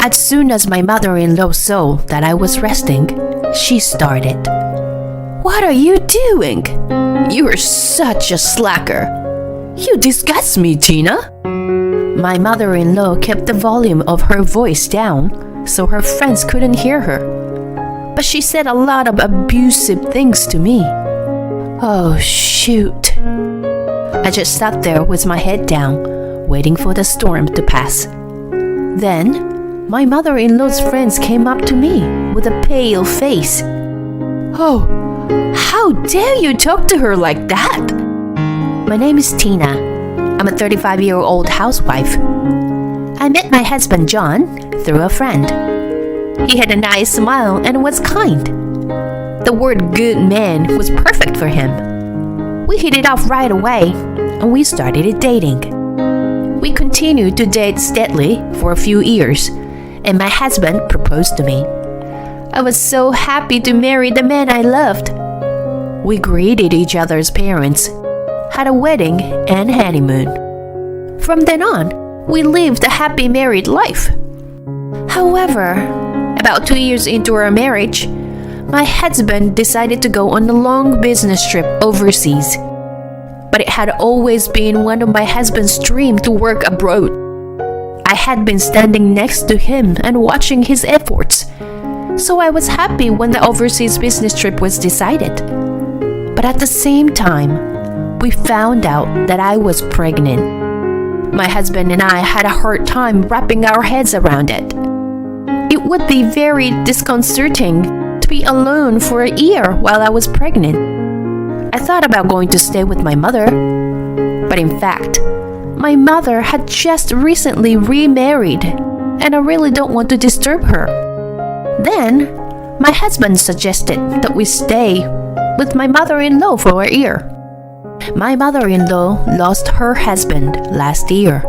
As soon as my mother-in-law saw that I was resting, she started. "What are you doing? You are such a slacker. You disgust me, Tina." My mother-in-law kept the volume of her voice down so her friends couldn't hear her. But she said a lot of abusive things to me. Oh, shoot. I just sat there with my head down, waiting for the storm to pass. Then, my mother-in-law's friends came up to me with a pale face. "Oh, how dare you talk to her like that?" My name is Tina. I'm a 35-year-old housewife. I met my husband John through a friend. He had a nice smile and was kind. The word good man was perfect for him. We hit it off right away and we started dating. We continued to date steadily for a few years, and my husband proposed to me. I was so happy to marry the man I loved. We greeted each other's parents, had a wedding and honeymoon. From then on, we lived a happy married life. However, about 2 years into our marriage, my husband decided to go on a long business trip overseas. But it had always been one of my husband's dreams to work abroad. I had been standing next to him and watching his efforts, so I was happy when the overseas business trip was decided. But at the same time, we found out that I was pregnant. My husband and I had a hard time wrapping our heads around it. It would be very disconcerting to be alone for a year while I was pregnant. I thought about going to stay with my mother, but in fact, my mother had just recently remarried, and I really don't want to disturb her. Then, my husband suggested that we stay with my mother-in-law for a year. My mother-in-law lost her husband last year,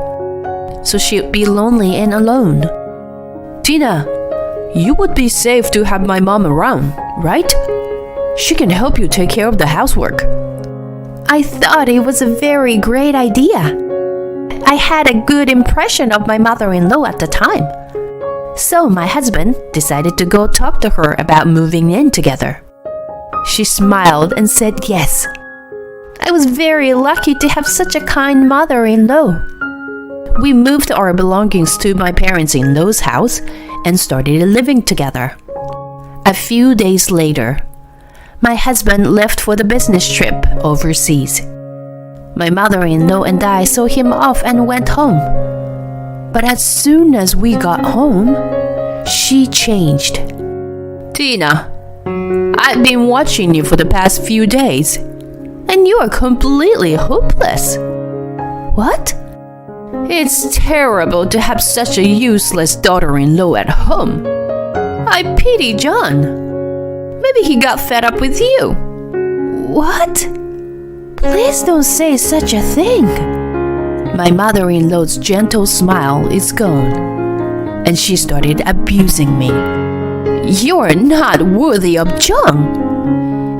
so she'd be lonely and alone. "Tina, you would be safe to have my mom around, right? She can help you take care of the housework." I thought it was a very great idea. I had a good impression of my mother-in-law at the time. So my husband decided to go talk to her about moving in together. She smiled and said yes. I was very lucky to have such a kind mother-in-law. We moved our belongings to my parents-in-law's house and started living together. A few days later, my husband left for the business trip overseas. My mother-in-law and I saw him off and went home. But as soon as we got home, she changed. "Tina, I've been watching you for the past few days, and you are completely hopeless." "What?" "It's terrible to have such a useless daughter-in-law at home. I pity John. Maybe he got fed up with you." "What? Please don't say such a thing." My mother-in-law's gentle smile is gone, and she started abusing me. "You're not worthy of John.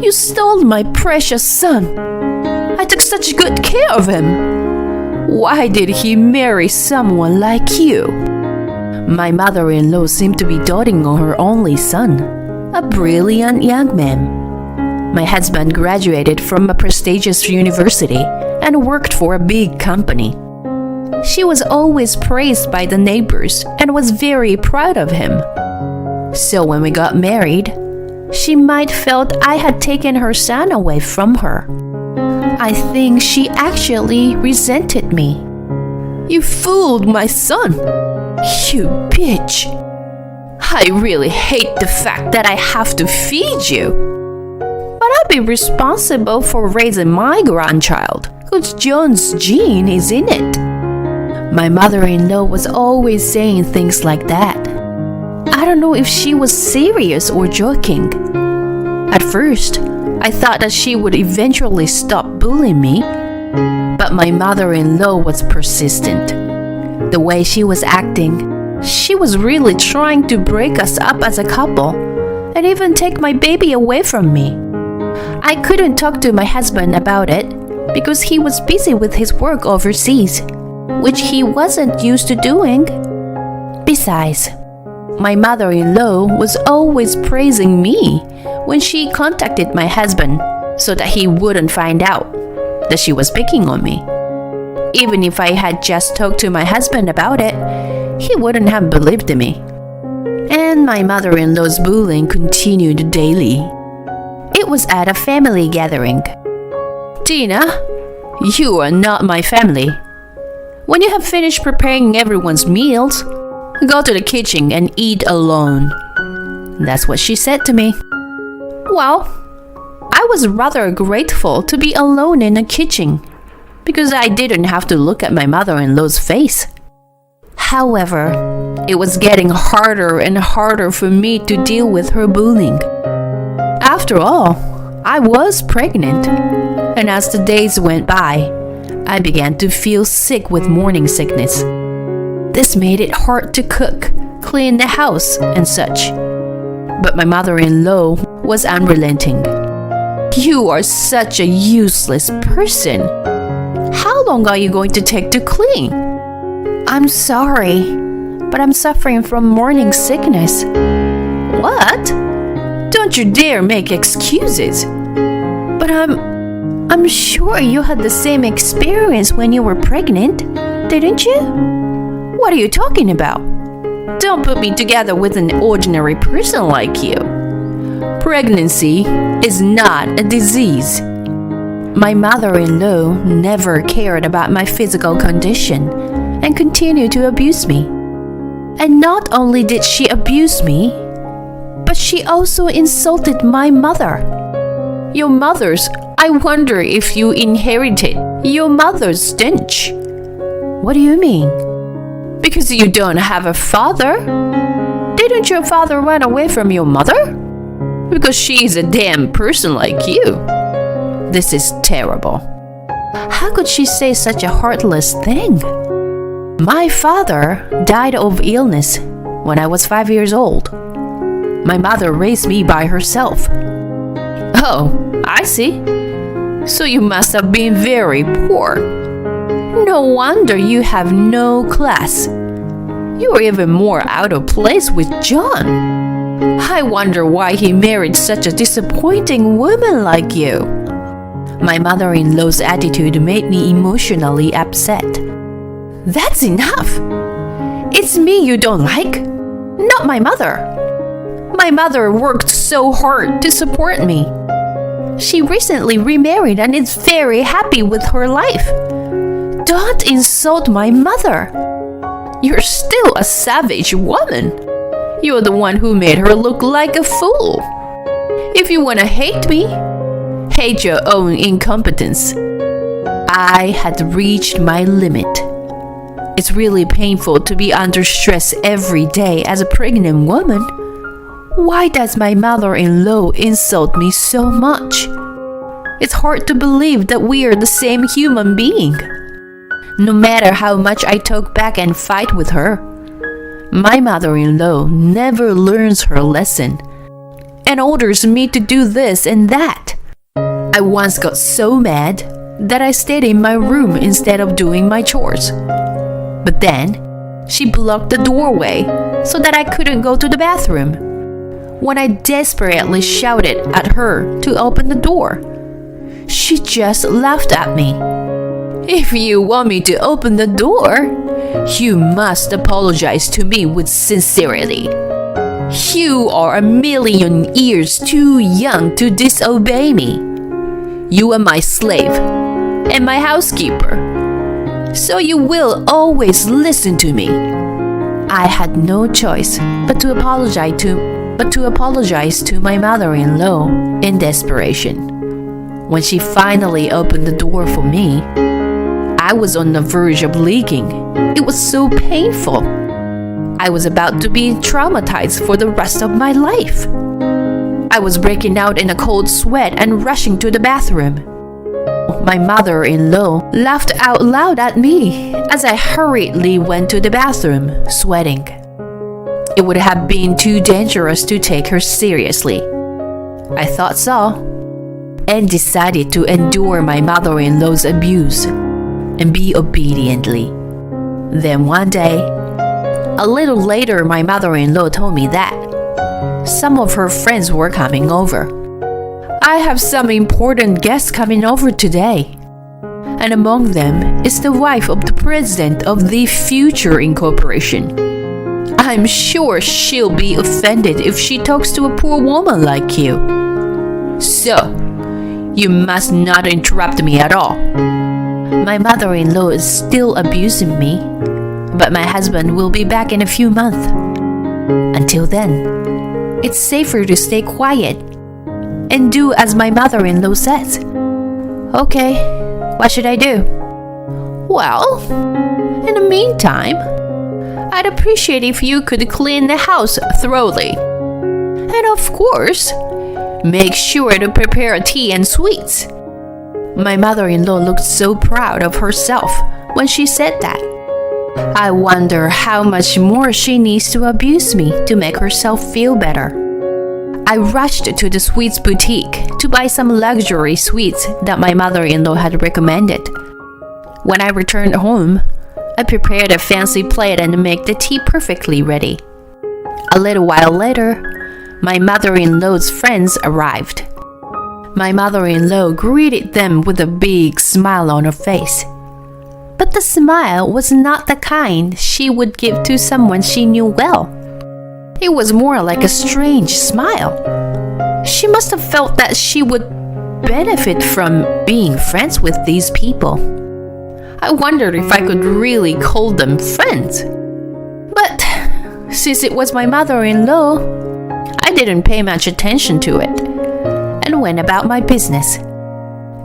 You stole my precious son. I took such good care of him. Why did he marry someone like you?" My mother-in-law seemed to be doting on her only son, a brilliant young man. My husband graduated from a prestigious university and worked for a big company. She was always praised by the neighbors and was very proud of him. So when we got married, she might felt I had taken her son away from her. I think she actually resented me. "You fooled my son. You bitch. I really hate the fact that I have to feed you. But I'll be responsible for raising my grandchild, because John's gene is in it." My mother-in-law was always saying things like that. I don't know if she was serious or joking. At first, I thought that she would eventually stop bullying me, but my mother-in-law was persistent. The way she was acting, she was really trying to break us up as a couple and even take my baby away from me. I couldn't talk to my husband about it because he was busy with his work overseas, which he wasn't used to doing. Besides, My mother-in-law was always praising me when she contacted my husband so that he wouldn't find out that she was picking on me. Even if I had just talked to my husband about it, he wouldn't have believed me. And my mother-in-law's bullying continued daily. It was at a family gathering. "Tina, you are not my family. When you have finished preparing everyone's meals, go to the kitchen and eat alone." That's what she said to me. Well, I was rather grateful to be alone in the kitchen because I didn't have to look at my mother-in-law's face. However, it was getting harder and harder for me to deal with her bullying. After all, I was pregnant, and as the days went by, I began to feel sick with morning sickness. This made it hard to cook, clean the house, and such. But my mother-in-law was unrelenting. "You are such a useless person. How long are you going to take to clean?" "I'm sorry, but I'm suffering from morning sickness." "What? Don't you dare make excuses." "But I'm sure you had the same experience when you were pregnant, didn't you?" "What are you talking about? Don't put me together with an ordinary person like you. Pregnancy is not a disease." My mother-in-law never cared about my physical condition and continued to abuse me. And not only did she abuse me, but she also insulted my mother. I wonder if you inherited your mother's stench." "What do you mean?" "Because you don't have a father. Didn't your father run away from your mother? Because she's a damn person like you." This is terrible. How could she say such a heartless thing? My father died of illness when I was 5 years old. My mother raised me by herself. "Oh, I see. So you must have been very poor. No wonder you have no class. You are even more out of place with John. I wonder why he married such a disappointing woman like you." My mother-in-law's attitude made me emotionally upset. "That's enough. It's me you don't like, not my mother. My mother worked so hard to support me. She recently remarried and is very happy with her life. Don't insult my mother. You're still a savage woman. You're the one who made her look like a fool. If you want to hate me, hate your own incompetence." I had reached my limit. It's really painful to be under stress every day as a pregnant woman. Why does my mother-in-law insult me so much? It's hard to believe that we are the same human being. No matter how much I talk back and fight with her, my mother-in-law never learns her lesson and orders me to do this and that. I once got so mad that I stayed in my room instead of doing my chores. But then, she blocked the doorway so that I couldn't go to the bathroom. When I desperately shouted at her to open the door, she just laughed at me. "If you want me to open the door, you must apologize to me with sincerity. You are a million years too young to disobey me. You are my slave and my housekeeper, so you will always listen to me." I had no choice but to apologize to my mother-in-law in desperation. When she finally opened the door for me, I was on the verge of leaking. It was so painful. I was about to be traumatized for the rest of my life. I was breaking out in a cold sweat and rushing to the bathroom. My mother-in-law laughed out loud at me as I hurriedly went to the bathroom, sweating. It would have been too dangerous to take her seriously. I thought so, and decided to endure my mother-in-law's abuse and be obediently. Then one day, A little later, my mother-in-law told me that some of her friends were coming over. I have some important guests coming over today. And among them is the wife of the president of the Future Incorporation. I'm sure she'll be offended if she talks to a poor woman like you. So, you must not interrupt me at all. My mother-in-law is still abusing me, but my husband will be back in a few months. Until then, it's safer to stay quiet and do as my mother-in-law says. Okay, what should I do? Well, in the meantime, I'd appreciate if you could clean the house thoroughly. And of course, make sure to prepare tea and sweets. My mother-in-law looked so proud of herself when she said that. I wonder how much more she needs to abuse me to make herself feel better. I rushed to the sweets boutique to buy some luxury sweets that my mother-in-law had recommended. When I returned home, I prepared a fancy plate and made the tea perfectly ready. A little while later, my mother-in-law's friends arrived. My mother-in-law greeted them with a big smile on her face. But the smile was not the kind she would give to someone she knew well. It was more like a strange smile. She must have felt that she would benefit from being friends with these people. I wondered if I could really call them friends. But since it was my mother-in-law, I didn't pay much attention to it and went about my business.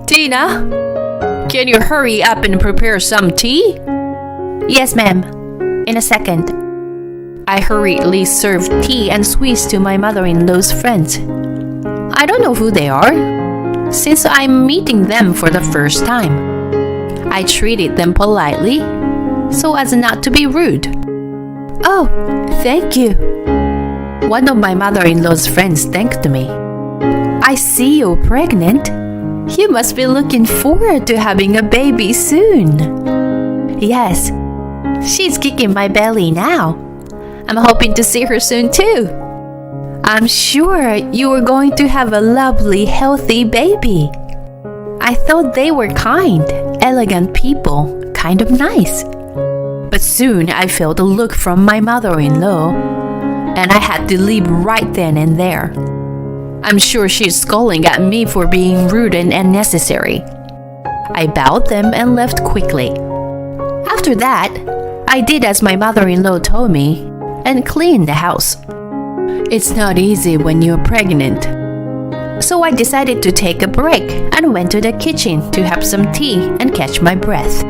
Tina, can you hurry up and prepare some tea? Yes, ma'am. In a second. I hurriedly served tea and sweets to my mother-in-law's friends. I don't know who they are, since I'm meeting them for the first time. I treated them politely, so as not to be rude. Oh, thank you. One of my mother-in-law's friends thanked me. I see you're pregnant. You must be looking forward to having a baby soon. Yes, she's kicking my belly now. I'm hoping to see her soon too. I'm sure you are going to have a lovely, healthy baby. I thought they were kind, elegant people, kind of nice. But soon I felt a look from my mother-in-law, and I had to leave right then and there. I'm sure she's scolding at me for being rude and unnecessary. I bowed them and left quickly. After that, I did as my mother-in-law told me and cleaned the house. It's not easy when you're pregnant. So I decided to take a break and went to the kitchen to have some tea and catch my breath.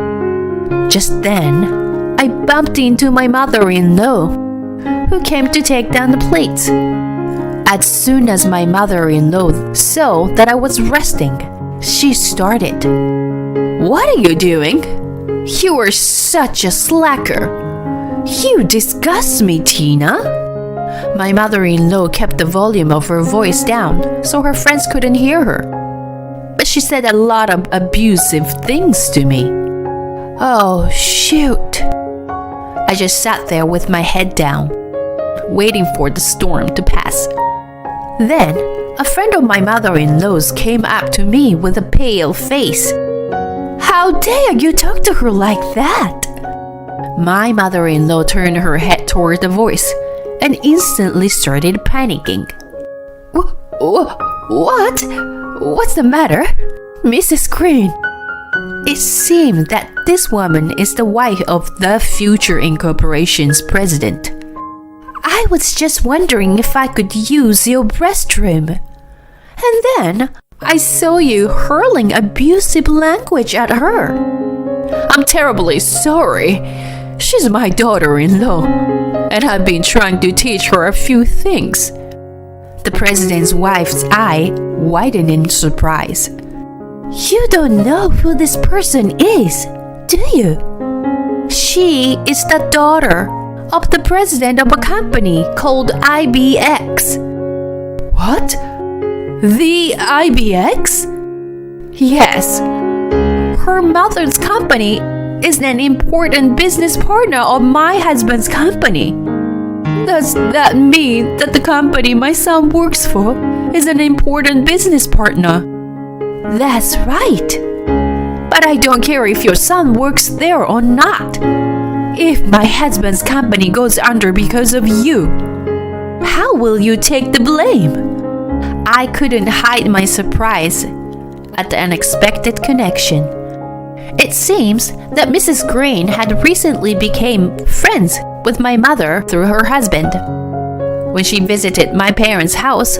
Just then, I bumped into my mother-in-law, who came to take down the plates. As soon as my mother-in-law saw that I was resting, she started. What are you doing? You are such a slacker. You disgust me, Tina. My mother-in-law kept the volume of her voice down so her friends couldn't hear her. But she said a lot of abusive things to me. Oh, shoot. I just sat there with my head down, waiting for the storm to pass. Then, a friend of my mother-in-law's came up to me with a pale face. How dare you talk to her like that? My mother-in-law turned her head toward the voice and instantly started panicking. What? What's the matter? Mrs. Green. It seemed that this woman is the wife of the Future Incorporation's president. I was just wondering if I could use your restroom. And then I saw you hurling abusive language at her. I'm terribly sorry. She's my daughter-in-law, and I've been trying to teach her a few things. The president's wife's eye widened in surprise. You don't know who this person is, do you? She is the daughter of the president of a company called IBX. What? The IBX? Yes. Her mother's company is an important business partner of my husband's company. Does that mean that the company my son works for is an important business partner? That's right. But I don't care if your son works there or not. If my husband's company goes under because of you, how will you take the blame? I couldn't hide my surprise at the unexpected connection. It seems that Mrs. Green had recently become friends with my mother through her husband. When she visited my parents' house,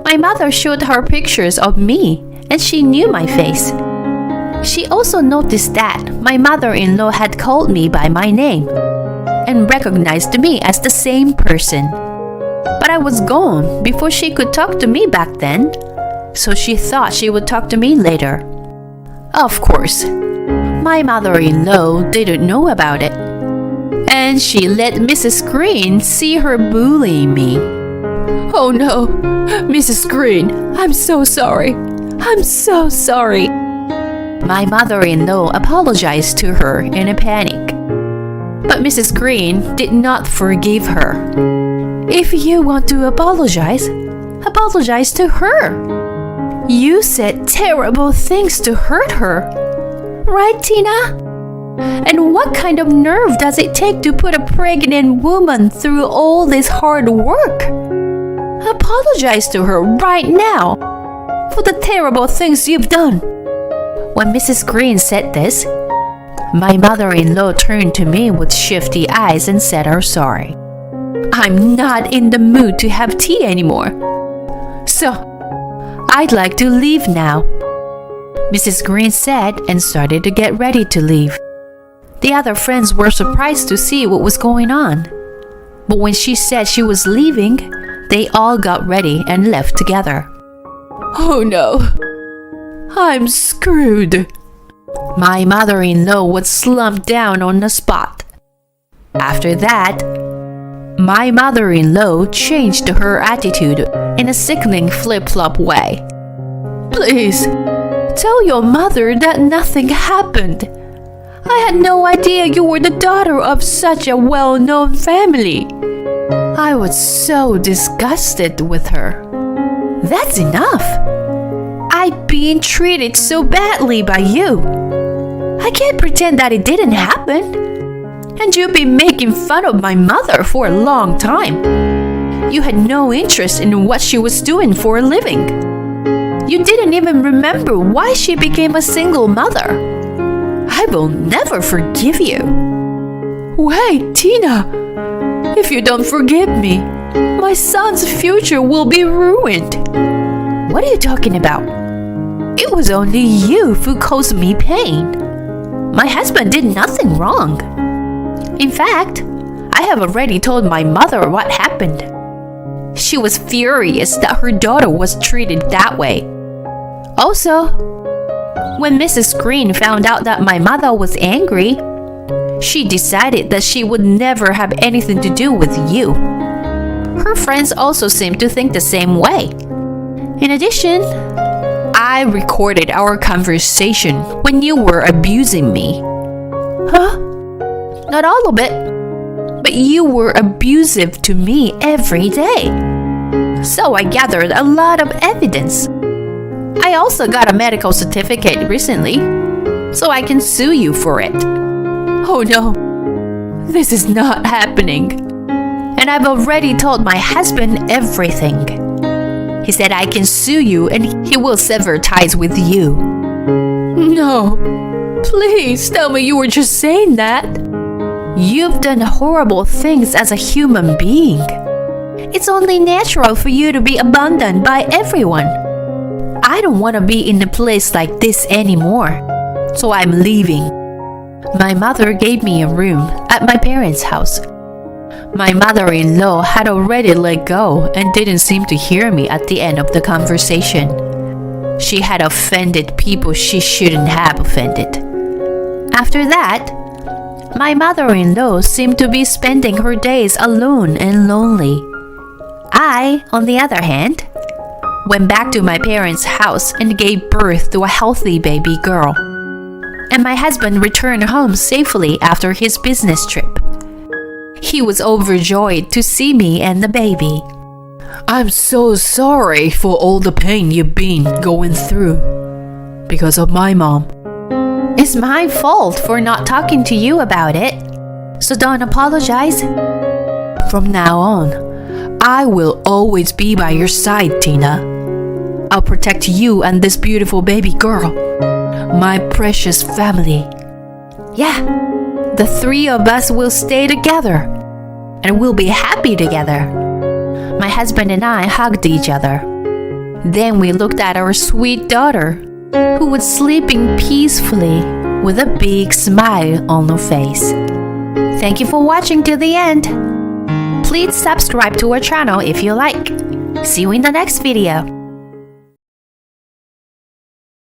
my mother showed her pictures of me and she knew my face. She also noticed that my mother-in-law had called me by my name and recognized me as the same person. But I was gone before she could talk to me back then, so she thought she would talk to me later. Of course, my mother-in-law didn't know about it, and she let Mrs. Green see her bullying me. Oh no, Mrs. Green, I'm so sorry. I'm so sorry. My mother-in-law apologized to her in a panic. But Mrs. Green did not forgive her. If you want to apologize, apologize to her. You said terrible things to hurt her. Right, Tina? And what kind of nerve does it take to put a pregnant woman through all this hard work? Apologize to her right now for the terrible things you've done. When Mrs. Green said this, my mother-in-law turned to me with shifty eyes and said her sorry. I'm not in the mood to have tea anymore. So, I'd like to leave now, Mrs. Green said and started to get ready to leave. The other friends were surprised to see what was going on. But when she said she was leaving, they all got ready and left together. Oh no, I'm screwed. My mother-in-law was slumped down on the spot. After that, my mother-in-law changed her attitude in a sickening flip-flop way. Please, tell your mother that nothing happened. I had no idea you were the daughter of such a well-known family. I was so disgusted with her. That's enough. I'd been treated so badly by you. I can't pretend that it didn't happen. And you've been making fun of my mother for a long time. You had no interest in what she was doing for a living. You didn't even remember why she became a single mother. I will never forgive you. Wait, Tina. If you don't forgive me, my son's future will be ruined. What are you talking about? It was only you who caused me pain. My husband did nothing wrong. In fact, I have already told my mother what happened. She was furious that her daughter was treated that way. Also, when Mrs. Green found out that my mother was angry, she decided that she would never have anything to do with you. Her friends also seemed to think the same way. In addition, I recorded our conversation when you were abusing me. Huh? Not all of it, but you were abusive to me every day. So I gathered a lot of evidence. I also got a medical certificate recently, so I can sue you for it. Oh no, this is not happening. And I've already told my husband everything. He said I can sue you and he will sever ties with you. No, please tell me you were just saying that. You've done horrible things as a human being. It's only natural for you to be abandoned by everyone. I don't want to be in a place like this anymore, so I'm leaving. My mother gave me a room at my parents' house. My mother-in-law had already let go and didn't seem to hear me at the end of the conversation. She had offended people she shouldn't have offended. After that, my mother-in-law seemed to be spending her days alone and lonely. I, on the other hand, went back to my parents' house and gave birth to a healthy baby girl. and my husband returned home safely after his business trip. He was overjoyed to see me and the baby. I'm so sorry for all the pain you've been going through because of my mom. It's my fault for not talking to you about it, so don't apologize. From now on, I will always be by your side, Tina. I'll protect you and this beautiful baby girl, my precious family. Yeah, the three of us will stay together, and we'll be happy together. My husband and I hugged each other. Then we looked at our sweet daughter, who was sleeping peacefully with a big smile on her face. Thank you for watching till the end. Please subscribe to our channel if you like. See you in the next video.